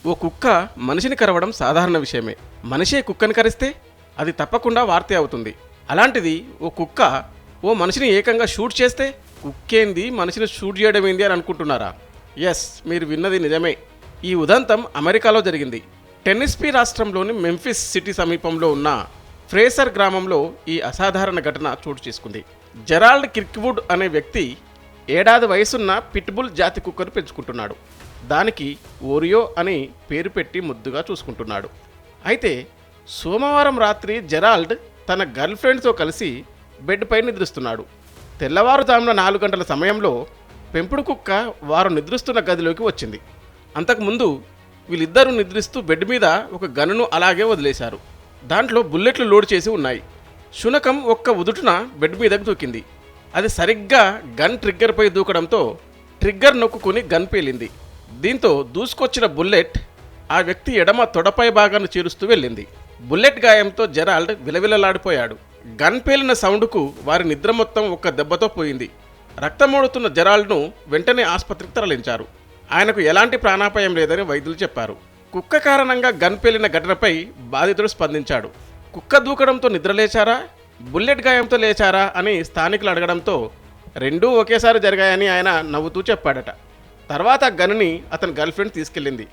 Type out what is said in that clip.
ఓ కుక్క మనిషిని కరవడం సాధారణ విషయమే. మనిషే కుక్కని కరిస్తే అది తప్పకుండా వార్తే అవుతుంది. అలాంటిది ఓ కుక్క ఓ మనిషిని ఏకంగా షూట్ చేస్తే కుక్కేంది మనిషిని షూట్ చేయడం ఏంది అని అనుకుంటున్నారా? ఎస్, మీరు విన్నది నిజమే. ఈ ఉదంతం అమెరికాలో జరిగింది. టెన్నెస్సీ రాష్ట్రంలోని మెంఫిస్ సిటీ సమీపంలో ఉన్న ఫ్రేసర్ గ్రామంలో ఈ అసాధారణ ఘటన చోటు చేసుకుంది. జెరాల్డ్ కిర్క్వుడ్ అనే వ్యక్తి ఏడాది వయసున్న పిట్బుల్ జాతి కుక్కను పెంచుకుంటున్నాడు. దానికి ఓరియో అని పేరు పెట్టి ముద్దుగా చూసుకుంటున్నాడు. అయితే సోమవారం రాత్రి జెరాల్డ్ తన గర్ల్ ఫ్రెండ్తో కలిసి బెడ్ పై నిద్రిస్తున్నాడు. తెల్లవారుజామున 4 గంటల సమయంలో పెంపుడు కుక్క వారు నిద్రిస్తున్న గదిలోకి వచ్చింది. అంతకుముందు వీళ్ళిద్దరూ నిద్రిస్తూ బెడ్ మీద ఒక గన్నును అలాగే వదిలేశారు. దాంట్లో బుల్లెట్లు లోడ్ చేసి ఉన్నాయి. శునకం ఒక్క ఉదుటున బెడ్ మీదకు దూకింది. అది సరిగ్గా గన్ ట్రిగ్గర్పై దూకడంతో ట్రిగ్గర్ నొక్కుని గన్ పేలింది. దీంతో దూసుకొచ్చిన బుల్లెట్ ఆ వ్యక్తి ఎడమ తొడపై భాగాన్ని చీరుస్తూ వెళ్ళింది. బుల్లెట్ గాయంతో జెరాల్డ్ విలవిలలాడిపోయాడు. గన్ పేలిన సౌండ్కు వారి నిద్ర మొత్తం ఒక్క దెబ్బతో పోయింది. రక్తమోడుతున్న జెరాల్డ్ను వెంటనే ఆసుపత్రికి తరలించారు. ఆయనకు ఎలాంటి ప్రాణాపాయం లేదని వైద్యులు చెప్పారు. కుక్క కారణంగా గన్ పేలిన ఘటనపై బాధితుడు స్పందించాడు. కుక్క దూకడంతో నిద్రలేచారా, బుల్లెట్ గాయంతో లేచారా అని స్థానికులు అడగడంతో రెండూ ఒకేసారి జరిగాయని ఆయన నవ్వుతూ చెప్పాడట. తర్వాత గన్నుని అతని గర్ల్ ఫ్రెండ్ తీసుకెళ్ళింది.